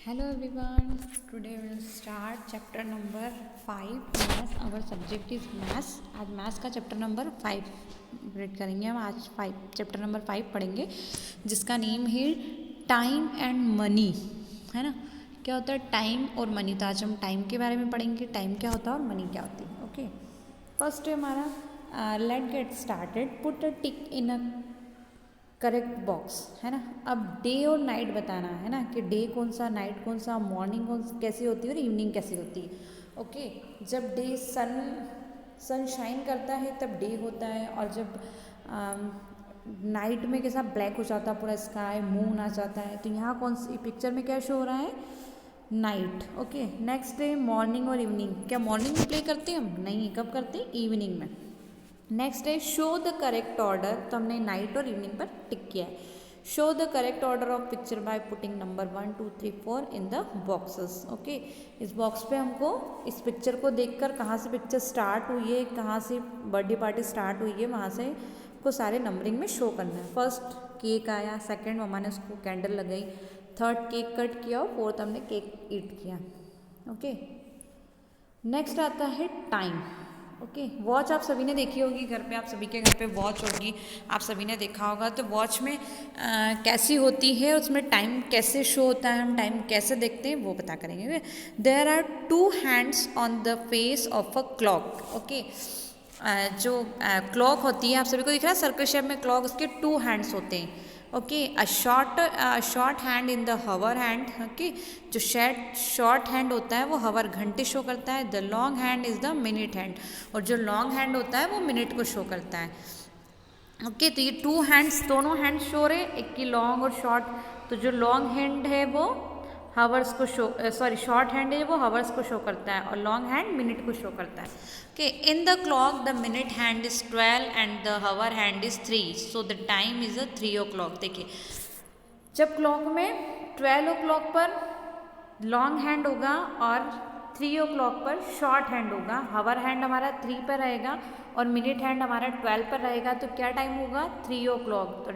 Hello everyone, today we will start chapter number 5 maths. Our subject is maths. आज maths का chapter number 5 read करेंगे हम। आज chapter number 5 पढ़ेंगे जिसका नेम है टाइम एंड मनी, है ना। क्या होता है टाइम और मनी, तो आज हम टाइम के बारे में पढ़ेंगे, टाइम क्या होता है और मनी क्या होती है। ओके, फर्स्ट है हमारा let get started, put a tick in a correct box, है ना। अब डे और नाइट बताना है ना, कि डे कौन सा, नाइट कौन सा, मॉर्निंग कैसी होती है और इवनिंग कैसी होती है। ओके, जब डे सन शाइन करता है तब डे होता है, और जब नाइट में कैसा ब्लैक हो जाता है पूरा स्काई, मून आ जाता है, तो यहाँ कौन सी पिक्चर में क्या शो हो रहा है, night. Okay, next day morning और इवनिंग, क्या मॉर्निंग में प्ले करते हैं हम? नहीं, कब करते हैं? इवनिंग में। नेक्स्ट है शो द करेक्ट ऑर्डर, तो हमने नाइट और इवनिंग पर टिक किया है। Show the correct order of picture by putting number 1 2 3 4 in the boxes. Okay, इस बॉक्स पे हमको इस पिक्चर को देखकर कहाँ से पिक्चर स्टार्ट हुई है, कहाँ से बर्थडे पार्टी स्टार्ट हुई है, वहाँ से को सारे नंबरिंग में शो करना है। फर्स्ट केक आया, सेकंड मम्मा ने उसको कैंडल लगाई, थर्ड केक कट किया और फोर्थ हमने केक ईट किया। ओके, नेक्स्ट आता है टाइम। ओके, वॉच आप सभी ने देखी होगी घर पे, आप सभी के घर पे वॉच होगी, आप सभी ने देखा होगा। तो वॉच में कैसी होती है, उसमें टाइम कैसे शो होता है, हम टाइम कैसे देखते हैं वो पता करेंगे। There are 2 hands on the face of a clock. Okay, जो क्लॉक होती है, आप सभी को दिख रहा है सर्कल शेप में क्लॉक, उसके 2 हैंड्स होते हैं। Okay, a short hand in the hour hand. Okay, जो शॉर्ट हैंड होता है वो हवर घंटे शो करता है, the long hand is the minute hand, और जो लॉन्ग हैंड होता है वो मिनट को शो करता है। ओके, तो ये 2 हैंड्स, दोनों हैंड शो रहे, एक की लॉन्ग और शॉर्ट। तो जो लॉन्ग हैंड है वो हावर्स को शो, शॉर्ट हैंड है वो हावर्स को शो करता है, और लॉन्ग हैंड मिनट को शो करता है। Okay, in the clock the minute hand is 12 and the hour hand is 3, so the time is 3 o'clock। देखिए, जब क्लॉक में 12 o'clock पर लॉन्ग हैंड होगा और 3 o'clock पर शॉर्ट हैंड होगा, हावर हैंड हमारा 3 पर रहेगा और मिनट हैंड हमारा 12 पर रहेगा, तो क्या टाइम होगा? 3 o'clock। तो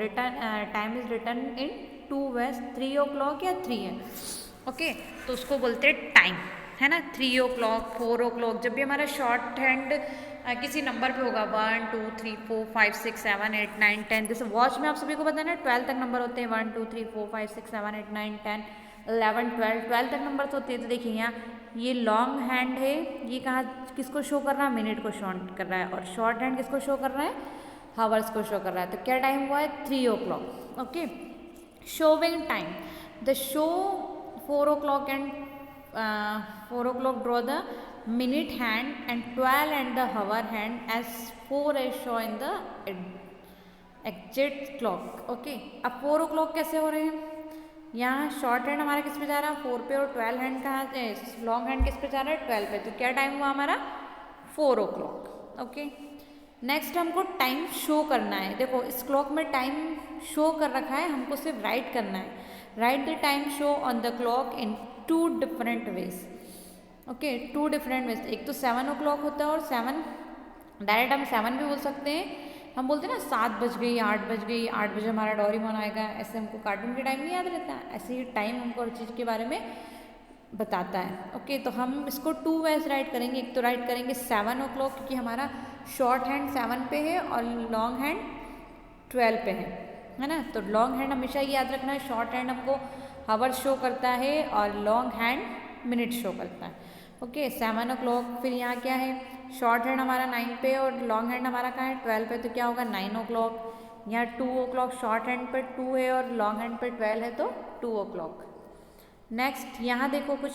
time is return in 2 ways, 3 o'clock या 3 है। ओके, तो उसको बोलते हैं टाइम, है ना। 3 o'clock, 4 o'clock, जब भी हमारा शॉर्ट हैंड किसी नंबर पे होगा, 1 2 3 4 5 6 7 8 9 10, जैसे वॉच में आप सभी को पता है ना 12 तक नंबर होते हैं, 1 2 3 4 5 6 7 8 9 10 11 12 तक नंबर तो होते हैं। तो देखिए यहाँ ये लॉन्ग हैंड है, ये कहाँ किसको शो कर रहा है? मिनट को शो कर रहा है, और शॉर्ट हैंड किसको शो कर रहा है? हावर्स को शो कर रहा है। तो क्या टाइम हुआ है? 3 o'clock। Okay, showing time, the show 4 o'clock and 4 o'clock draw the minute hand and 12 and the hour hand as 4 as show in the exact clock। Okay, अब 4 o'clock कैसे हो रहे हैं? यहाँ शॉर्ट हैंड हमारा किस पे जा रहा है? 4 पे, और 12 हैंड कहाँ, लॉन्ग हैंड किस पे जा रहा है? 12 पे। तो क्या टाइम हुआ हमारा? 4 o'clock। ओके, नेक्स्ट हमको टाइम शो करना है। देखो इस क्लॉक में टाइम शो कर रखा है, हमको सिर्फ राइट करना है। Right the time show on the clock in 2 different ways। Okay, 2 different ways। एक तो 7 o'clock होता है, और 7 डायरेक्ट हम 7 भी बोल सकते हैं। हम बोलते हैं ना 7 बज गई, 8 बज गई, 8 बजे हमारा डोरेमोन आएगा, ऐसे हमको कार्टून के टाइम नहीं याद रहता, ऐसे ही टाइम हमको हर चीज़ के बारे में बताता है। ओके, तो हम इसको 2 ways राइट करेंगे। एक तो राइट करेंगे 7 o'clock, क्योंकि हमारा शॉर्ट हैंड 7 पे है और लॉन्ग हैंड 12 पे है ना। तो लॉन्ग हैंड हमेशा ही याद रखना है, शॉर्ट हैंड हमको हावर शो करता है और लॉन्ग हैंड मिनट शो करता है। ओके, 7 o'clock, फिर यहाँ क्या है? शॉर्ट हैंड हमारा 9 पे और लॉन्ग हैंड हमारा कहाँ है? 12 पे, तो क्या होगा? 9 o'clock। यहाँ 2 o'clock, शॉर्ट हैंड पे 2 है और लॉन्ग हैंड पे 12 है, तो 2 o'clock। नेक्स्ट यहाँ देखो कुछ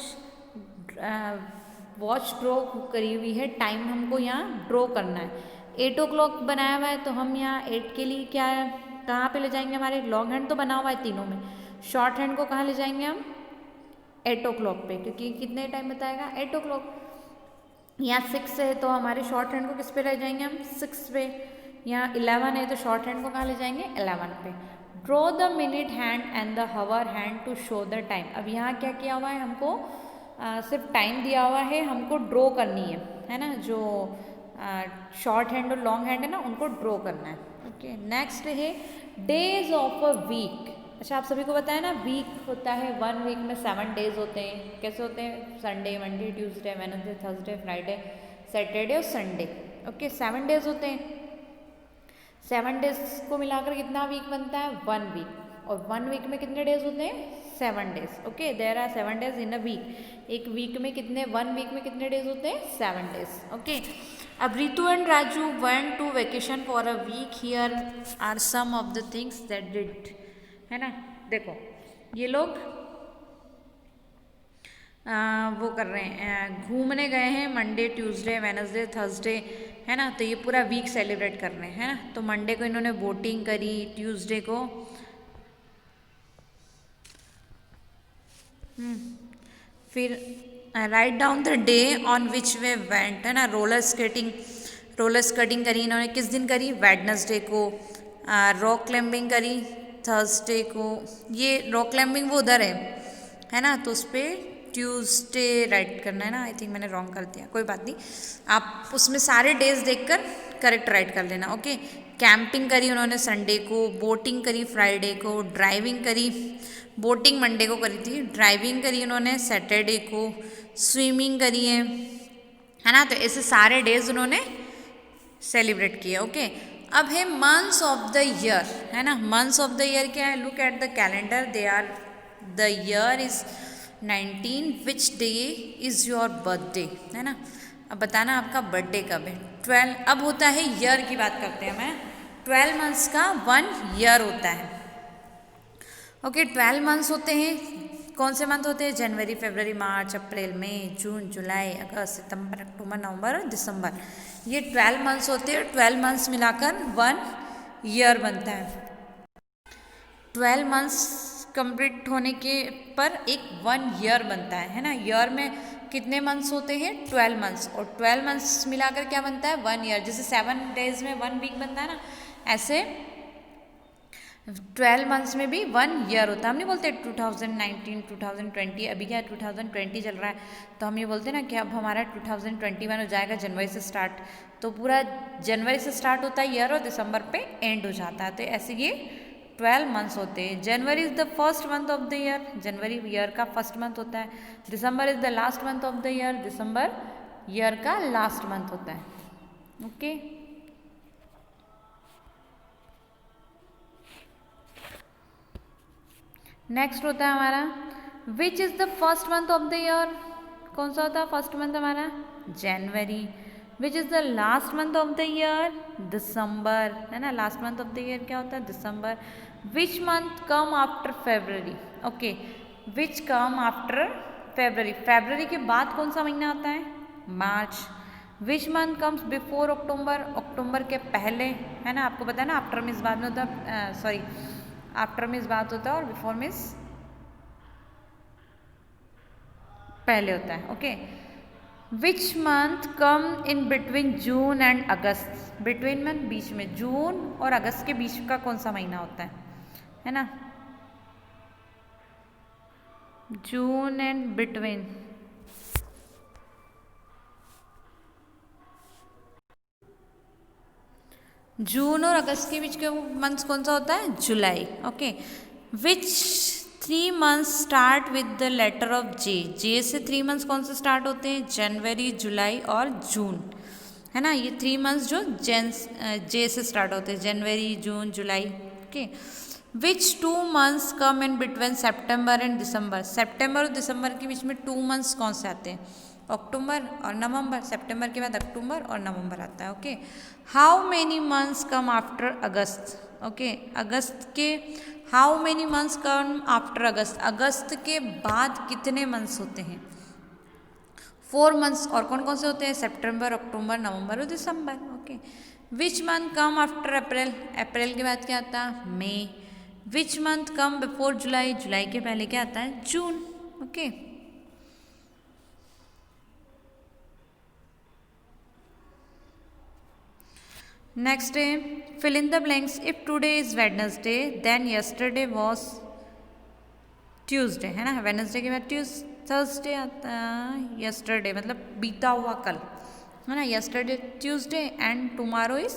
वॉच ड्रॉ करी हुई है, टाइम हमको यहाँ ड्रॉ करना है। 8 o'clock बनाया हुआ है, तो हम यहाँ 8 के लिए क्या है, कहाँ पे ले जाएंगे? हमारे लॉन्ग हैंड तो बना हुआ है तीनों में, शॉर्ट हैंड को कहाँ ले जाएंगे हम? 8 o'clock पे, क्योंकि कितने टाइम बताएगा? 8 o'clock। यहाँ 6 है, तो हमारे शॉर्ट हैंड को किस पे ले जाएंगे हम? 6 पे। यहाँ 11 है, तो शॉर्ट हैंड को कहाँ ले जाएंगे? 11 पे। Draw the minute hand and the hour hand to show the time. अब यहाँ क्या किया हुआ है? हमको सिर्फ टाइम दिया हुआ है, हमको ड्रॉ करनी है ना। जो शॉर्ट हैंड और लॉन्ग हैंड है ना, उनको ड्रॉ करना है। ओके, नेक्स्ट है डेज ऑफ अ वीक। अच्छा, आप सभी को पता है ना, वीक होता है, 1 वीक में 7 डेज होते हैं। कैसे होते हैं? Sunday, Monday, Tuesday, Wednesday, Thursday, Friday, Saturday और संडे। ओके, 7 डेज होते हैं। 7 डेज को मिलाकर कितना वीक बनता है? 1 वीक। और 1 वीक में कितने डेज होते हैं? 7 days. Okay, there are 7 days in a week. एक वीक में कितने, 1 वीक में कितने डेज होते हैं? 7 डेज। ओके, अब Ritu and Raju went to vacation for a week. Here are some of the things that did, है ना। देखो, ये लोग वो कर रहे हैं, घूमने गए हैं मंडे, ट्यूसडे, वेडनेसडे, थर्सडे, है ना। तो ये पूरा वीक सेलिब्रेट कर रहे हैं, है ना। तो मंडे को इन्होंने बोटिंग करी, ट्यूसडे को फिर write down the day on which way went, है ना। रोलर स्केटिंग करी इन्होंने किस दिन करी? वेडनेसडे को। रॉक क्लाइंबिंग करी थर्सडे को। ये रॉक क्लाइंबिंग वो उधर है ना, तो उस पर ट्यूसडे राइट करना है ना। आई थिंक मैंने रॉन्ग कर दिया, कोई बात नहीं, आप उसमें सारे डेज देखकर करेक्ट राइट कर लेना। ओके, कैंपिंग करी उन्होंने संडे को, बोटिंग करी फ्राइडे को, ड्राइविंग करी, बोटिंग मंडे को करी थी, ड्राइविंग करी उन्होंने सैटरडे को, स्विमिंग करी है ना। तो ऐसे सारे डेज उन्होंने सेलिब्रेट किए। ओके, अब है मंथ्स ऑफ द ईयर, है ना। मंथ्स ऑफ द ईयर क्या है? Look at the calendar, they are, the year is 19, which day is your birthday, है ना। अब बताना आपका बर्थडे कब है। 12, अब होता है ईयर की बात करते हैं मैं। 12 मंथ्स का 1 ईयर होता है। ओके, 12 मंथ्स होते हैं। कौन से मंथ होते हैं? जनवरी, फरवरी, मार्च, अप्रैल, मई, जून, जुलाई, अगस्त, सितंबर, अक्टूबर, नवंबर और दिसंबर। ये 12 मंथ्स होते हैं। 12 मंथ्स मिलाकर 1 ईयर बनता है। 12 मंथ्स कंप्लीट होने के पर एक 1 ईयर बनता है ना। ईयर में कितने मंथ्स होते हैं? 12 मंथ्स। और 12 मंथ्स मिलाकर क्या बनता है? 1 ईयर। जैसे 7 डेज में 1 वीक बनता है ना, ऐसे 12 मंथ्स में भी 1 ईयर होता है। हम नहीं बोलते 2019, 2020, अभी क्या 2020 चल रहा है, तो हम ये बोलते हैं ना कि अब हमारा 2021 हो जाएगा जनवरी से स्टार्ट। तो पूरा जनवरी से स्टार्ट होता है ईयर और दिसंबर पे एंड हो जाता है। तो ऐसे ये 12 मंथ्स होते हैं। January is the first month of the year, जनवरी ईयर का फर्स्ट मंथ होता है। December is the last month of the year, दिसंबर ईयर का लास्ट मंथ होता है। ओके, नेक्स्ट होता है हमारा which is the first month of the year. कौन सा होता है फर्स्ट मंथ हमारा? जनवरी। Which is the last month of the year? दिसंबर, है ना। Last month of the year क्या होता है? दिसंबर। Which month come after February? Okay, which come after February? February के बाद कौन सा महीना आता है? मार्च। Which month comes before October? अक्टूबर के पहले, है ना। आपको पता है ना, आफ्टर मीन्स बाद में होता है, सॉरी, आफ्टर मीन्स बाद होता है और बिफोर मीन्स पहले होता है। Okay, which month come in between June and August? Between month बीच में, जून और अगस्त के बीच का कौन सा महीना होता है ना। जून एंड बिटवीन, जून और अगस्त के बीच का मंथ कौन सा होता है? जुलाई। Okay, which 3 months start with the letter of J? J से 3 मंथ्स कौन से स्टार्ट होते हैं? जनवरी, जुलाई और जून, है ना। ये 3 मंथ्स जो जे से स्टार्ट होते हैं, जनवरी, जून, जुलाई। Okay, which 2 months come in between September and December? September और दिसंबर के बीच में 2 मंथ्स कौन से आते हैं? अक्टूबर और नवंबर। सेप्टेम्बर के बाद अक्टूबर और नवंबर आता है। Okay, how many months come after August? Okay, अगस्त के how many months come after August? अगस्त के बाद कितने मंथ्स होते हैं? 4 मंथ्स। और कौन कौन से होते हैं? सितंबर, अक्टूबर, नवंबर और दिसंबर। Okay, which month come after April? अप्रैल के बाद क्या आता है? मई। विच मंथ कम बिफोर जुलाई? जुलाई के पहले क्या आता है? जून। ओके, नेक्स्ट है fill in the blanks. If today is Wednesday then yesterday was Tuesday, है ना। वेडनेसडे के बाद थर्सडे आता है, यस्टरडे मतलब बीता हुआ कल, है ना। Yesterday Tuesday and tomorrow is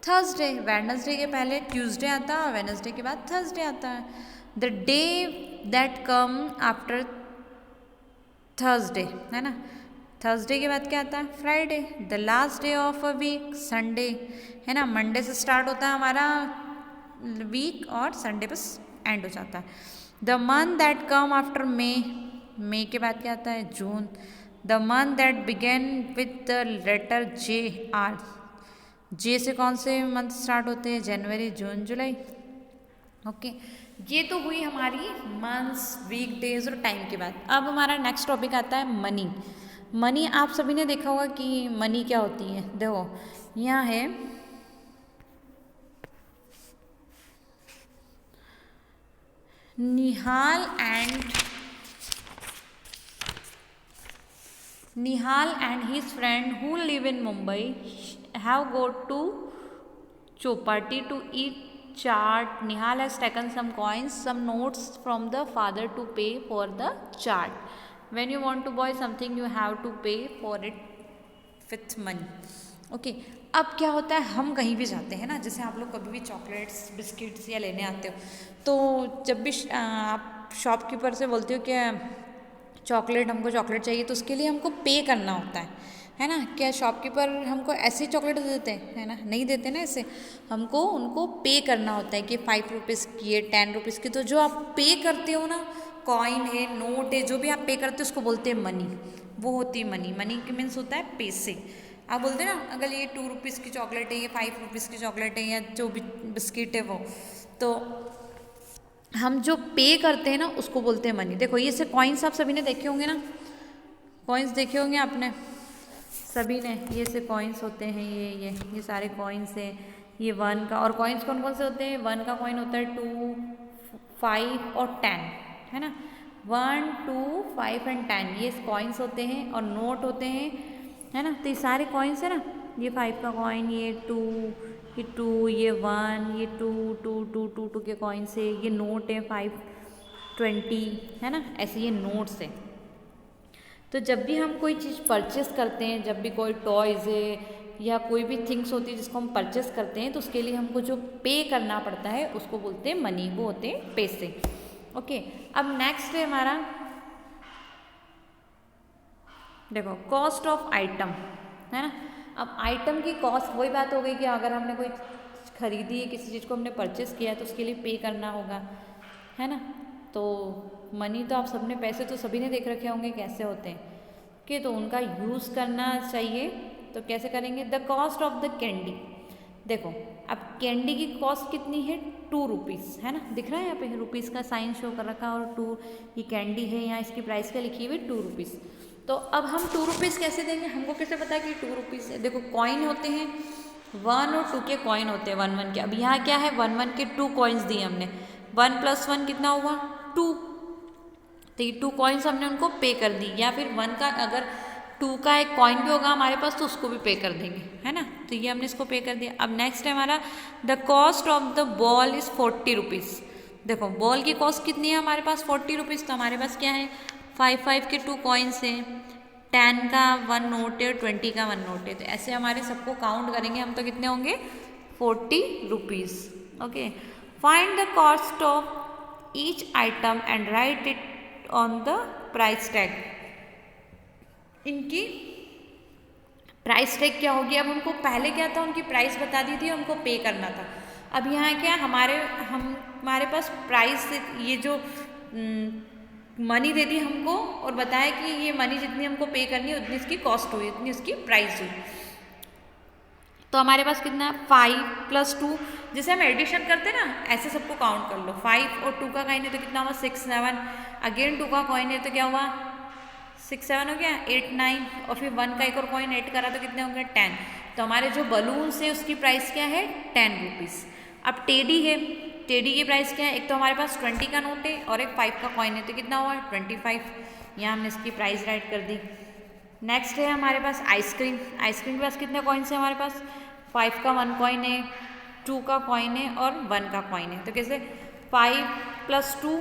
Thursday. Wednesday के पहले ट्यूसडे आता है और वेडनेसडे के बाद थर्सडे आता है। The day that come after Thursday, है ना, थर्सडे के बाद क्या आता है? Friday. The last day of a week, Sunday, है ना, मंडे से स्टार्ट होता है हमारा वीक और संडे बस एंड हो जाता है। The month that come after May, May के बाद क्या आता है? जून। The month that begin with the letter J are, J से कौन से मंथ स्टार्ट होते हैं? जनवरी, जून, जुलाई। ओके, ये तो हुई हमारी मंथ्स, वीक, डेज और टाइम की बात। अब हमारा नेक्स्ट टॉपिक आता है मनी। मनी आप सभी ने देखा होगा कि मनी क्या होती है। देखो यहाँ है निहाल and his friend who live in Mumbai have gone to Chowpatty to eat chaat. Nihal has taken some coins, some notes from the father to pay for the chaat. When you want to buy something, you have to pay for it with money. Okay, अब क्या होता है, हम कहीं भी जाते हैं ना, जैसे आप लोग कभी भी चॉकलेट्स, बिस्किट्स या लेने आते हो, तो जब भी आप शॉपकीपर से बोलते हो कि चॉकलेट, हमको चॉकलेट चाहिए, तो उसके लिए हमको पे करना होता है ना। क्या शॉपकीपर हमको ऐसे चॉकलेट दे देते हैं? है ना, नहीं देते ना ऐसे, हमको उनको पे करना होता है कि 5 रुपीज़ की है, 10 रुपीज़ की। तो जो आप पे करते हो ना, कॉइन है, नोट है, जो भी आप पे करते हो उसको बोलते हैं मनी। वो होती है मनी। मनी के मीन्स होता है पैसे। आप बोलते हैं ना, अगर ये 2 रुपीज़ की चॉकलेट है, ये 5 रुपीज़ की चॉकलेट है, या जो भी बिस्किट है वो, तो हम जो पे करते हैं ना उसको बोलते हैं मनी। देखो ये से कॉइन्स आप सभी ने देखे होंगे ना, कॉइन्स देखे होंगे आपने सभी ने। ये से कॉइन्स होते हैं, ये सारे कॉइन्स हैं। ये 1 का, और कॉइन्स कौन कौन से होते हैं? 1 का कॉइन होता है 2, 5 और 10, है ना। 1, 2, 5 एंड 10 ये कॉइन्स होते हैं, और नोट होते हैं, है ना। तो ये सारे कॉइन्स है ना, ये 5 का कॉइन, ये 2, ये 2, ये 1, ये 2, 2, 2, 2, 2 के कॉइन्स है। ये नोट है 5, 20, है ना, ऐसे ये नोट्स है। तो जब भी हम कोई चीज़ परचेस करते हैं, जब भी कोई टॉयज़ है या कोई भी थिंग्स होती है जिसको हम परचेस करते हैं, तो उसके लिए हमको जो पे करना पड़ता है उसको बोलते हैं मनी, वो होते हैं पैसे। ओके, अब नेक्स्ट है हमारा, देखो कॉस्ट ऑफ आइटम, है ना। अब आइटम की कॉस्ट, वही बात हो गई कि अगर हमने कोई खरीदी है, किसी चीज़ को हमने परचेस किया है, तो उसके लिए पे करना होगा, है ना। तो मनी तो आप सबने, पैसे तो सभी ने देख रखे होंगे कैसे होते हैं, कि तो उनका यूज़ करना चाहिए। तो कैसे करेंगे? The cost of the candy. देखो अब कैंडी की कॉस्ट कितनी है? 2 रुपीज़, है ना, दिख रहा है यहाँ पे रुपीज़ का साइन शो कर रखा है, और 2 ये कैंडी है, यहाँ इसकी प्राइस क्या लिखी हुई? 2 रुपीज़। तो अब हम 2 रुपीज़ कैसे देंगे? हमको कैसे पता है कि 2 रुपीज़ है? देखो कॉइन होते हैं, 1 और 2 के कॉइन होते हैं, 1 1 के। अब यहाँ क्या है? 1 1 के 2 कॉइन्स दिए हमने, 1 + 1 कितना हुआ? 2। तो ये 2 कॉइन्स हमने उनको पे कर दी, या फिर 1 का अगर 2 का एक कॉइन भी होगा हमारे पास तो उसको भी पे कर देंगे, है ना। तो ये हमने इसको पे कर दिया। अब नेक्स्ट है हमारा, the cost of the ball is 40 rupees. देखो बॉल की कॉस्ट कितनी है हमारे पास? 40 रुपीज़। तो हमारे पास क्या है? 5 5 के 2 कॉइन्स हैं, 10 का 1 नोट है और 20 का 1 नोट है। तो ऐसे हमारे सबको काउंट करेंगे हम, तो कितने होंगे? 40 rupees. Okay, find the cost of each item and right it on the price tag. इनकी प्राइस टैग क्या होगी? अब हमको पहले क्या था, उनकी प्राइस बता दी थी, हमको पे करना था। अब यहाँ क्या हमारे पास प्राइस, ये जो मनी दे दी हमको और बताया कि ये मनी जितनी हमको पे करनी है उतनी इसकी कॉस्ट हुई, उतनी इसकी प्राइस हुई। तो हमारे पास कितना है? 5 + 2, जैसे हम एडिशन करते हैं ना, ऐसे सबको काउंट कर लो। 5 और 2 का कॉइन है तो कितना हुआ? 6 7, अगेन 2 का कॉइन है तो क्या हुआ? 6 7 हो गया, 8 9, और फिर 1 का एक और कॉइन ऐड करा तो कितने होंगे? 10। तो हमारे जो बलून्स है उसकी प्राइस क्या है? 10 रुपीज़। अब टेडी है, टेडी की प्राइस क्या है? एक तो हमारे पास 20 का नोट है और एक 5 का कॉइन है, तो कितना हुआ? 25। यहाँ हमने इसकी प्राइस राइट कर दी। नेक्स्ट है हमारे पास आइसक्रीम। आइसक्रीम के पास कितने कॉइन्स हैं हमारे पास? 5 का 1 कॉइन है, 2 का कॉइन है और 1 का कॉइन है। तो कैसे? 5 + 2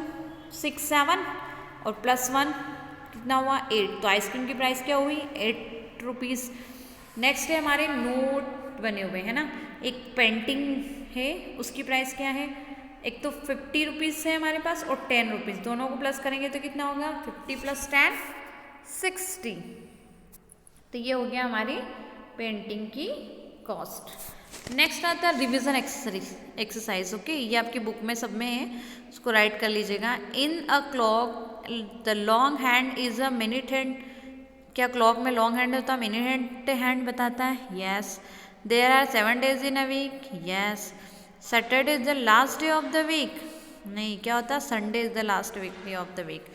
6 7 और +1 कितना हुआ? 8। तो आइसक्रीम की प्राइस क्या हुई? 8 रुपीज़। नेक्स्ट है हमारे नोट बने हुए हैं ना, एक पेंटिंग है, उसकी प्राइस क्या है? एक तो 50 रुपीज़ है हमारे पास और 10 रुपीज़, दोनों को प्लस करेंगे तो कितना होगा 50 + 10 60। तो ये हो गया हमारी पेंटिंग की कॉस्ट। नेक्स्ट आता है रिविजन एक्सरसाइज। ओके, ये आपकी बुक में सब में है, उसको राइट कर लीजिएगा। In a clock the long hand is a minute hand. क्या क्लॉक में लॉन्ग हैंड होता है मिनट हैंड बताता है? Yes. There are 7 days in a week. Yes. Saturday is the last day of the week. नहीं, क्या होता है Sunday is the last day of the week.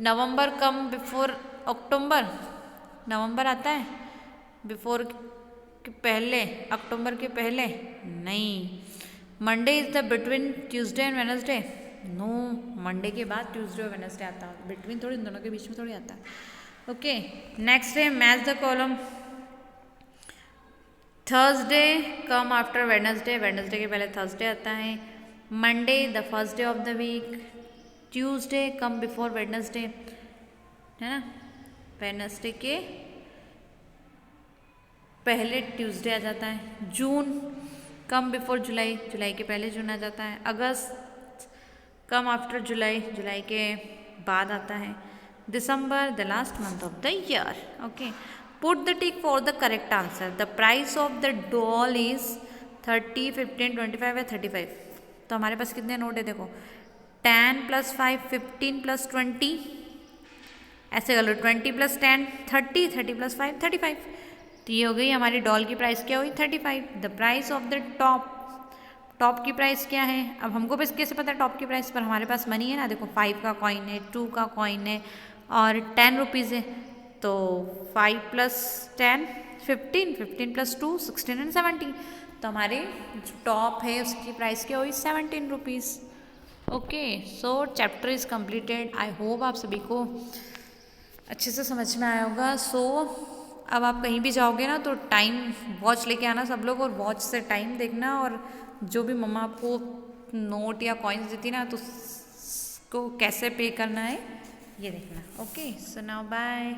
November come before October. नवंबर आता है बिफोर के पहले, अक्टूबर के पहले? नहीं। Monday is the between Tuesday and Wednesday. No, Monday के बाद ट्यूसडे और वेनसडे आता है, बिटवीन थोड़ी, दोनों के बीच में थोड़ी आता है। ओके, नेक्स्ट है match the column. Thursday come after Wednesday, Wednesday के पहले थर्सडे आता है। Monday the first day of the week. Tuesday come before Wednesday, है ना, वेडनेसडे के पहले ट्यूसडे आ जाता है। जून कम बिफोर जुलाई, जुलाई के पहले जून आ जाता है। अगस्त कम आफ्टर जुलाई, जुलाई के बाद आता है। December the last month of the year. Okay, put the tick for the correct answer. The price of the doll is 30, 15, 25 या 35। तो हमारे पास कितने नोट है देखो, 10 + 5 15 + 20, ऐसे कर लो 20 + 10 30, 30 + 5 35। तो ये हो गई हमारी डॉल की प्राइस, क्या हुई 35। The price of the top, top की प्राइस क्या है? अब हमको बस कैसे पता है टॉप की प्राइस, पर हमारे पास मनी है ना, देखो 5 का कॉइन है, 2 का कॉइन है और 10 रुपीज़ है। तो 5 + 10 15, 15 + 2 16 एंड 17। तो हमारे जो टॉप है उसकी प्राइस क्या हुई 17 rupees. Okay, so chapter is completed. I hope आप सभी को अच्छे से समझ में आया होगा। सो अब आप कहीं भी जाओगे ना तो टाइम वॉच लेके आना सब लोग, और वॉच से टाइम देखना, और जो भी मम्मा आपको नोट या कॉइन्स देती ना तो उसको कैसे पे करना है ये देखना। Okay, so now bye.